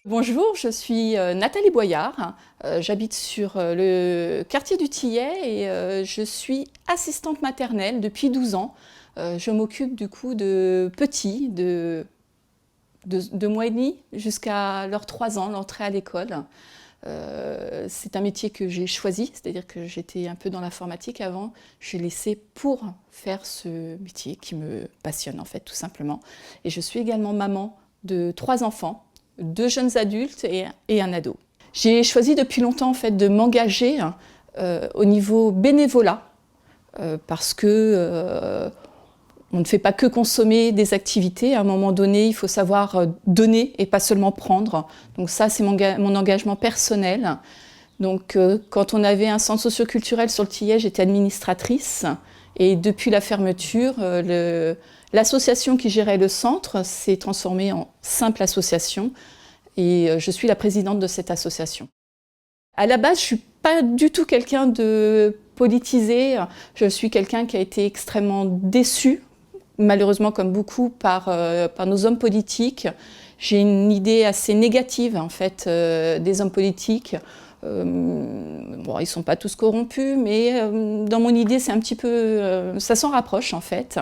Bonjour, je suis Nathalie Boyard. J'habite sur le quartier du Tillet et je suis assistante maternelle depuis 12 ans. Je m'occupe du coup de petits, de 2 mois et demi jusqu'à leurs 3 ans, l'entrée à l'école. C'est un métier que j'ai choisi, c'est-à-dire que j'étais un peu dans l'informatique avant. J'ai laissé pour faire ce métier qui me passionne en fait, tout simplement. Et je suis également maman de 3 enfants. 2 jeunes adultes et un ado. J'ai choisi depuis longtemps en fait, de m'engager au niveau bénévolat parce que on ne fait pas que consommer des activités. À un moment donné, il faut savoir donner et pas seulement prendre. Donc ça, c'est mon engagement personnel. Donc quand on avait un centre socioculturel sur le Tillet, j'étais administratrice. Et depuis la fermeture, l'association qui gérait le centre s'est transformée en simple association et je suis la présidente de cette association. À la base, je ne suis pas du tout quelqu'un de politisé, je suis quelqu'un qui a été extrêmement déçu, malheureusement comme beaucoup, par nos hommes politiques. J'ai une idée assez négative en fait des hommes politiques. Bon, ils ne sont pas tous corrompus, mais dans mon idée, c'est un petit peu, ça s'en rapproche en fait.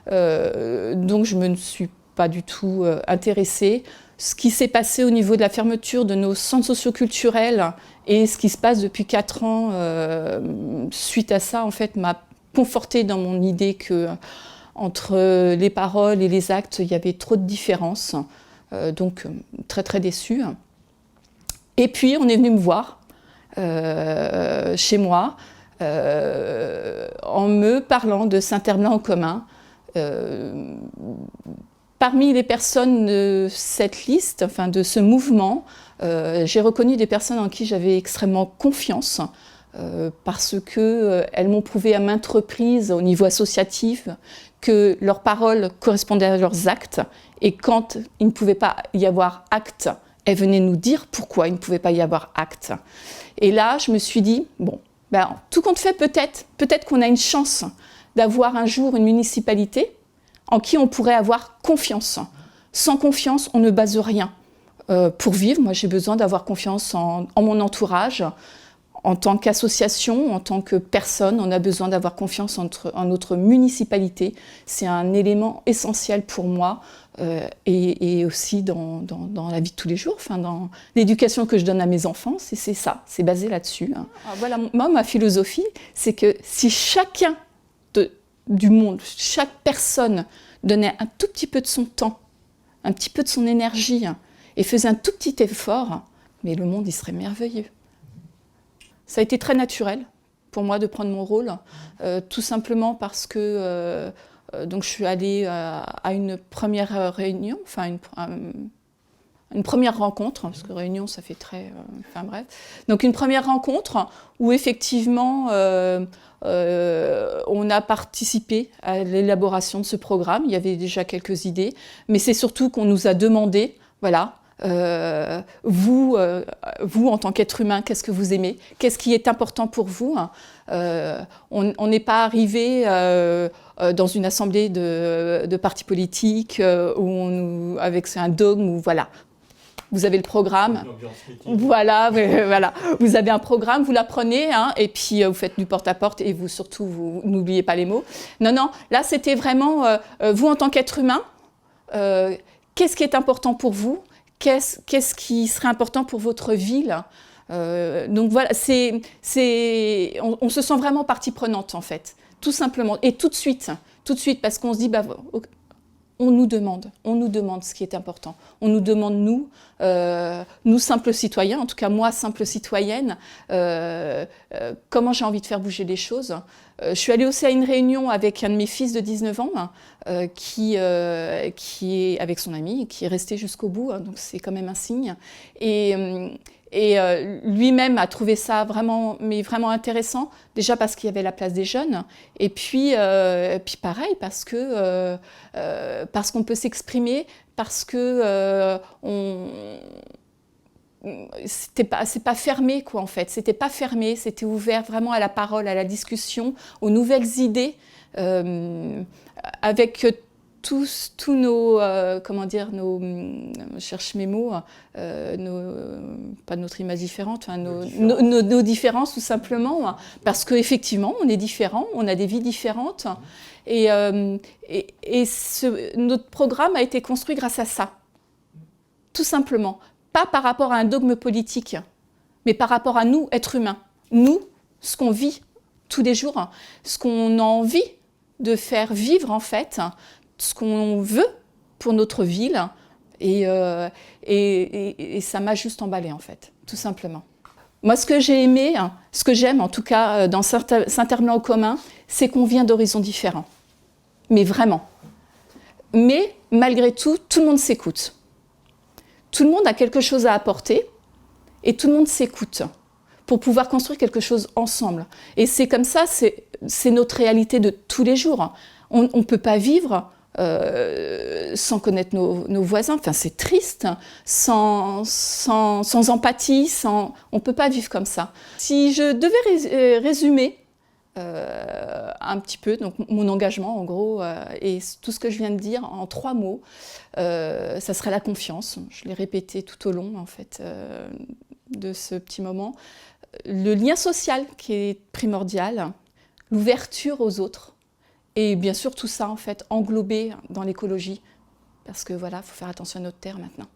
Donc je ne me suis pas du tout intéressée. Ce qui s'est passé au niveau de la fermeture de nos centres socioculturels et ce qui se passe depuis 4 ans suite à ça, en fait, m'a confortée dans mon idée que entre les paroles et les actes, il y avait trop de différences. Donc très très déçue. Et puis on est venu me voir chez moi en me parlant de Saint-Herblain en commun. Parmi les personnes de cette liste, enfin de ce mouvement, j'ai reconnu des personnes en qui j'avais extrêmement confiance parce qu'elles m'ont prouvé à maintes reprises au niveau associatif que leurs paroles correspondaient à leurs actes et quand il ne pouvait pas y avoir acte, elles venaient nous dire pourquoi il ne pouvait pas y avoir acte. Et là, je me suis dit, bon, ben, tout compte fait, peut-être qu'on a une chance d'avoir un jour une municipalité en qui on pourrait avoir confiance. Sans confiance, on ne base rien. Pour vivre, moi j'ai besoin d'avoir confiance en mon entourage. En tant qu'association, en tant que personne, on a besoin d'avoir confiance en notre municipalité. C'est un élément essentiel pour moi et aussi dans la vie de tous les jours, enfin, dans l'éducation que je donne à mes enfants, c'est ça, c'est basé là-dessus. Voilà, moi, ma philosophie, c'est que si chacun du monde, chaque personne donnait un tout petit peu de son temps, un petit peu de son énergie et faisait un tout petit effort, mais le monde, il serait merveilleux. Ça a été très naturel pour moi de prendre mon rôle, tout simplement parce que donc je suis allée à une première réunion, enfin une première rencontre, parce que réunion ça fait très, enfin bref. Donc une première rencontre où effectivement on a participé à l'élaboration de ce programme. Il y avait déjà quelques idées, mais c'est surtout qu'on nous a demandé, voilà, vous en tant qu'être humain, qu'est-ce que vous aimez? Qu'est-ce qui est important pour vous? On n'est pas arrivé dans une assemblée de partis politiques avec un dogme où voilà. Vous avez le programme, voilà, vous avez un programme, vous l'apprenez, hein, et puis vous faites du porte-à-porte et vous n'oubliez pas les mots. Non, là c'était vraiment, vous en tant qu'être humain, qu'est-ce qui est important pour vous? Qu'est-ce qui serait important pour votre ville? Donc voilà, on se sent vraiment partie prenante en fait, tout simplement, et tout de suite, parce qu'on se dit, bah, on nous demande ce qui est important. On nous demande, nous simples citoyens, en tout cas moi, simple citoyenne, comment j'ai envie de faire bouger les choses. Je suis allée aussi à une réunion avec un de mes fils de 19 ans, qui est avec son ami, qui est resté jusqu'au bout, hein, donc c'est quand même un signe. Et lui-même a trouvé ça vraiment intéressant, déjà parce qu'il y avait la place des jeunes, et puis pareil, parce qu'on peut s'exprimer, parce que c'est pas fermé quoi en fait, c'était pas fermé, c'était ouvert vraiment à la parole, à la discussion, aux nouvelles idées, avec tous nos, comment dire, je cherche mes mots, pas notre image différente, enfin, nos différences tout simplement, parce qu'effectivement, on est différents, on a des vies différentes, et notre programme a été construit grâce à ça, tout simplement. Pas par rapport à un dogme politique, mais par rapport à nous, êtres humains. Nous, ce qu'on vit tous les jours, ce qu'on a envie de faire vivre en fait, ce qu'on veut pour notre ville, et ça m'a juste emballée en fait, tout simplement. Moi, ce que j'ai aimé, ce que j'aime en tout cas dans Saint-Herblain au commun, c'est qu'on vient d'horizons différents, mais vraiment. Mais malgré tout, tout le monde s'écoute. Tout le monde a quelque chose à apporter et tout le monde s'écoute pour pouvoir construire quelque chose ensemble. Et c'est comme ça, c'est notre réalité de tous les jours. On ne peut pas vivre sans connaître nos voisins, enfin c'est triste, sans empathie, on ne peut pas vivre comme ça. Si je devais résumer un petit peu donc, mon engagement en gros et tout ce que je viens de dire en 3 mots, ça serait la confiance. Je l'ai répété tout au long en fait de ce petit moment. Le lien social qui est primordial, l'ouverture aux autres et bien sûr tout ça en fait englobé dans l'écologie parce que voilà, il faut faire attention à notre terre maintenant.